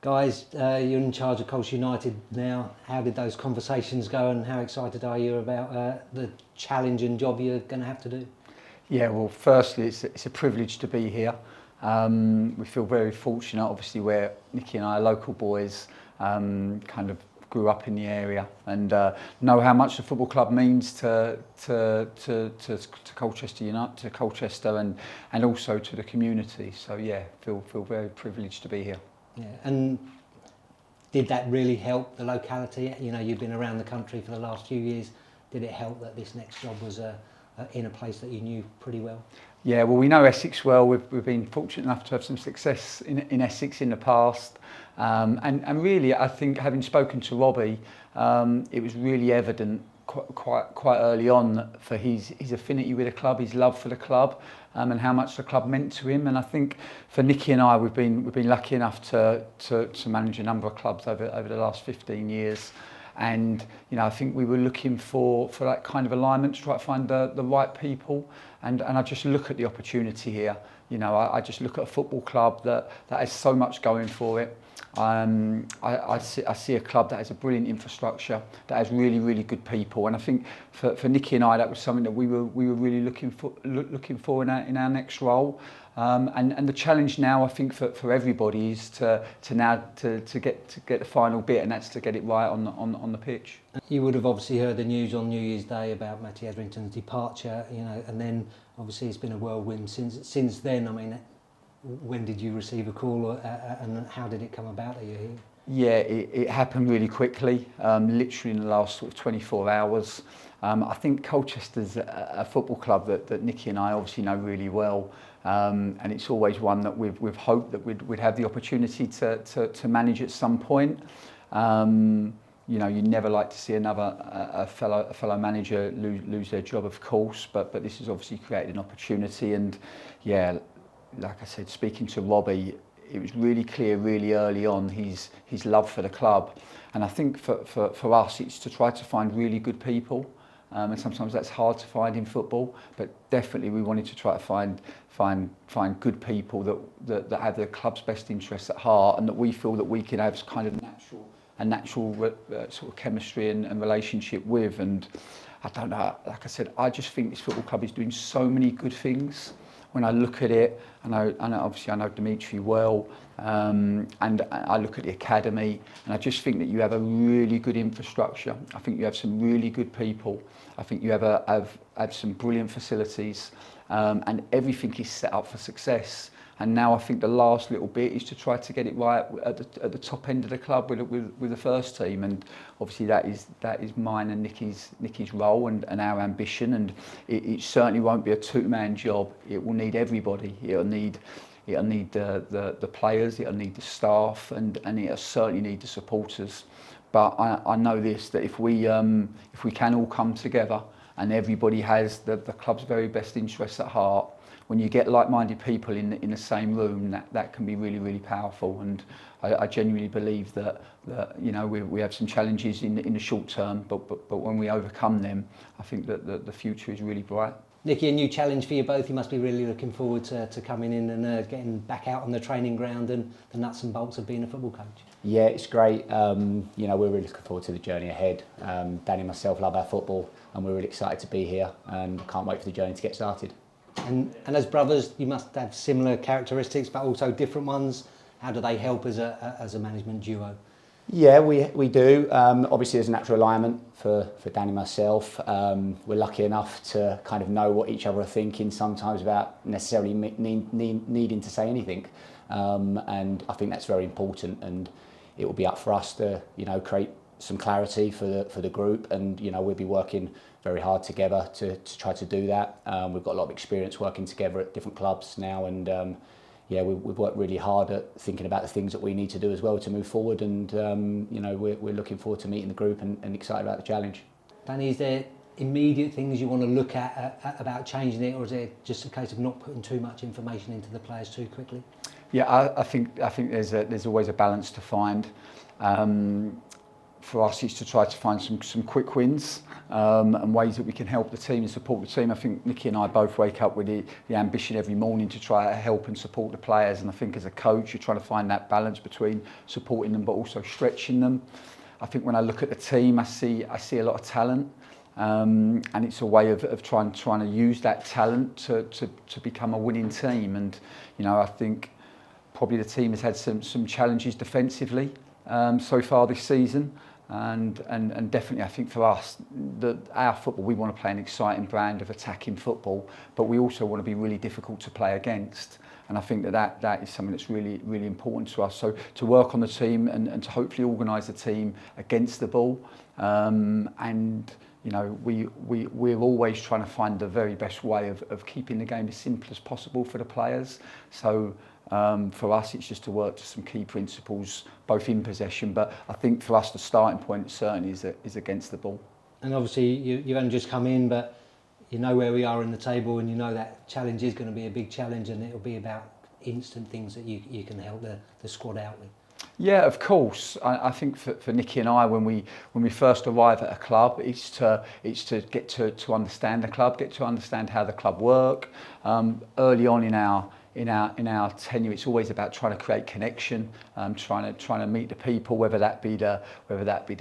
Guys, you're in charge of Colchester United now. How did those conversations go, and how excited are you about the challenge and job you're going to have to do? Yeah, well, firstly, it's a privilege to be here. We feel very fortunate. Obviously, we're Nicky and I are local boys, kind of grew up in the area, and know how much the football club means to Colchester United, to Colchester, and also to the community. So yeah, feel very privileged to be here. Yeah, and did that really help the locality? You know, you've been around the country for the last few years. Did it help that this next job was in a place that you knew pretty well? Yeah, well, we know Essex well. We've been fortunate enough to have some success in Essex in the past. And really, I think having spoken to Robbie, it was really evident quite early on for his affinity with the club, his love for the club, and how much the club meant to him. And I think for Nicky and I, we've been lucky enough to manage a number of clubs over the last 15 years. And I think we were looking for that kind of alignment to try to find the right people. And I just look at the opportunity here. I just look at a football club that has so much going for it. I see a club that has a brilliant infrastructure, that has really good people, and I think for Nicky and I, that was something that we were really looking for in our next role. And the challenge now, I think, for everybody is to get the final bit, and that's to get it right on the pitch. You would have obviously heard the news on New Year's Day about Matty Etherington's departure, and then obviously it's been a whirlwind since then. I mean, when did you receive a call, and how did it come about that you're here? Yeah, it happened really quickly, literally in the last sort of 24 hours. I think Colchester's a football club that Nicky and I obviously know really well, and it's always one that we've hoped that we'd have the opportunity to manage at some point. You never like to see a fellow manager lose their job, of course, but this has obviously created an opportunity. And yeah, like I said, speaking to Robbie, it was really clear really early on his love for the club. And I think for us, it's to try to find really good people. And sometimes that's hard to find in football, but definitely we wanted to try to find good people that have the club's best interests at heart, and that we feel that we can have kind of a natural sort of chemistry and relationship with. And I don't know, like I said, I just think this football club is doing so many good things. When I look at it, obviously I know Dimitri well, and I look at the academy, and I just think that you have a really good infrastructure. I think you have some really good people. I think you have some brilliant facilities, and everything is set up for success. And now I think the last little bit is to try to get it right at the top end of the club with the first team. And obviously that is mine and Nicky's role and our ambition. And it certainly won't be a two-man job. It will need everybody. It'll need the players. It'll need the staff, and it'll certainly need the supporters. But I know this, that if we can all come together and everybody has the club's very best interests at heart, when you get like-minded people in the same room, that can be really powerful. And I genuinely believe that we have some challenges in the short term, but when we overcome them, I think that the future is really bright. Nicky, a new challenge for you both. You must be really looking forward to coming in and getting back out on the training ground and the nuts and bolts of being a football coach. Yeah, it's great. We're really looking forward to the journey ahead. Danny and myself love our football, and we're really excited to be here, and can't wait for the journey to get started. And as brothers, you must have similar characteristics, but also different ones. How do they help as a management duo? Yeah, we do. Obviously, there's a natural alignment for Danny and myself. We're lucky enough to kind of know what each other are thinking sometimes without necessarily needing to say anything. And I think that's very important, and it will be up for us to create some clarity for the group, and we'll be working very hard together to try to do that. We've got a lot of experience working together at different clubs now, and we've worked really hard at thinking about the things that we need to do as well to move forward. And we're looking forward to meeting the group and excited about the challenge. Danny, is there immediate things you want to look at about changing it, or is it just a case of not putting too much information into the players too quickly? Yeah, I think there's always a balance to find. for us, it's to try to find some quick wins and ways that we can help the team and support the team. I think Nicky and I both wake up with the ambition every morning to try to help and support the players, and I think as a coach you're trying to find that balance between supporting them but also stretching them. I think when I look at the team, I see a lot of talent, and it's a way of trying to use that talent to become a winning team. And I think probably the team has had some challenges defensively so far this season, and definitely I think for us, our football, we want to play an exciting brand of attacking football, but we also want to be really difficult to play against. And I think that is something that's really, really important to us. So to work on the team and to hopefully organise the team against the ball, and we're always trying to find the very best way of keeping the game as simple as possible for the players. So for us, it's just to work to some key principles, both in possession, but I think for us the starting point certainly is against the ball. And obviously you've only just come in, but you know where we are in the table, and you know that challenge is going to be a big challenge, and it'll be about instant things that you can help the squad out with. Yeah, of course. I think for Nicky and I, when we first arrive at a club, it's to get to understand the club, get to understand how the club work. Early on in our tenure, it's always about trying to create connection, trying to meet the people, whether that be the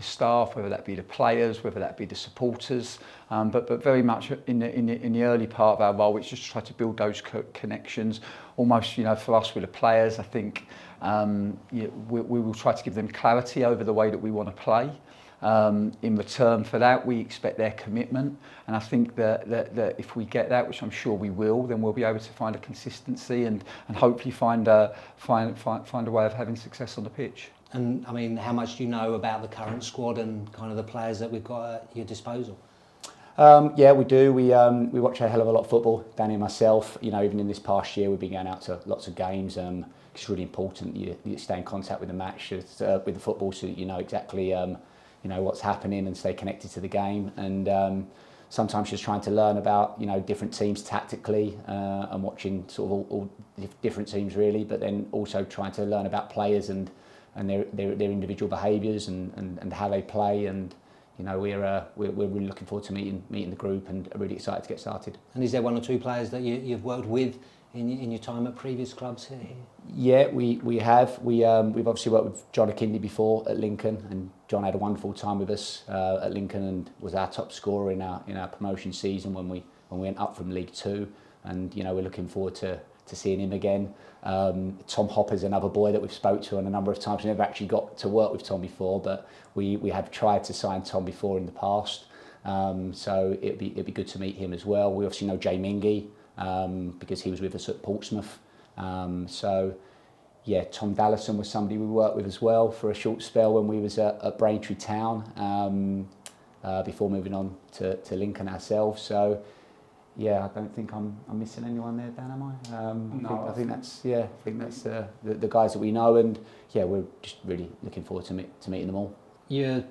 staff, whether that be the players, whether that be the supporters. But very much in the early part of our role, it's just to try to build those connections. Almost, for us with the players, I think we will try to give them clarity over the way that we want to play. In return for that, we expect their commitment, and I think that if we get that, which I'm sure we will, then we'll be able to find a consistency and hopefully find a way of having success on the pitch. And I mean, how much do you know about the current squad and kind of the players that we've got at your disposal? Yeah, we do. We watch a hell of a lot of football, Danny and myself. Even in this past year, we've been going out to lots of games. It's really important that you stay in contact with the match, with the football, so that you know exactly what's happening and stay connected to the game. And sometimes just trying to learn about different teams tactically and watching sort of all different teams really, but then also trying to learn about players and their individual behaviours and how they play. And we're really looking forward to meeting the group and are really excited to get started. And is there one or two players that you've worked with in your time at previous clubs here? Yeah, we have. We've obviously worked with John Akindi before at Lincoln, and John had a wonderful time with us at Lincoln and was our top scorer in our promotion season when we went up from League Two. And we're looking forward to seeing him again. Tom Hopper's another boy that we've spoke to a number of times. We never actually got to work with Tom before, but we have tried to sign Tom before in the past. So it'd be good to meet him as well. We obviously know Jay Mingy because he was with us at Portsmouth. So yeah, Tom Dallison was somebody we worked with as well for a short spell when we was at Braintree Town before moving on to Lincoln ourselves. So yeah, I don't think I'm missing anyone there, Dan, am I? No, I think that's the guys that we know, and yeah, we're just really looking forward to meeting them all. Your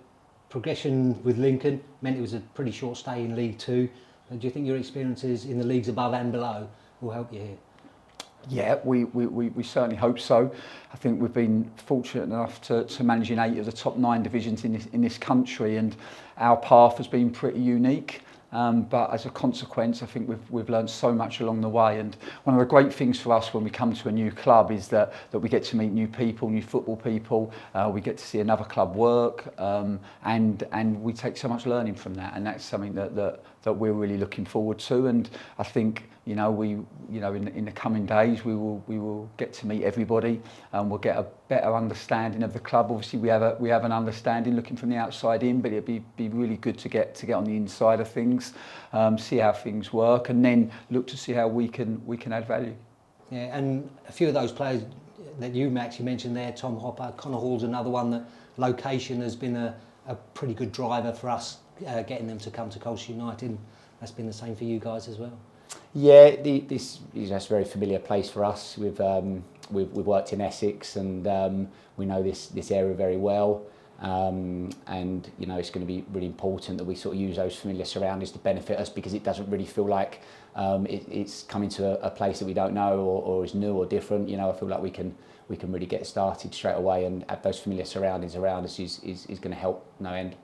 progression with Lincoln meant it was a pretty short stay in League Two. Do you think your experiences in the leagues above and below will help you here? Yeah, we certainly hope so. I think we've been fortunate enough to manage in 8 of the top 9 divisions in this country, and our path has been pretty unique. But as a consequence, I think we've learned so much along the way. And one of the great things for us when we come to a new club is that we get to meet new people, new football people. We get to see another club work, and we take so much learning from that. And that's something that we're really looking forward to. And I think in the coming days we will get to meet everybody, and we'll get a better understanding of the club. Obviously we have an understanding looking from the outside in, but it'd be really good to get on the inside of things, see how things work, and then look to see how we can add value. Yeah, and a few of those players that you actually mentioned there, Tom Hopper, Connor Hall's another one that location has been a pretty good driver for us, getting them to come to Colchester United. That's been the same for you guys as well. Yeah, this is a very familiar place for us. We've worked in Essex, and we know this area very well. And you know, it's going to be really important that we sort of use those familiar surroundings to benefit us, because it doesn't really feel like it's coming to a place that we don't know or is new or different. You know, I feel like we can really get started straight away, and have those familiar surroundings around us is going to help no end.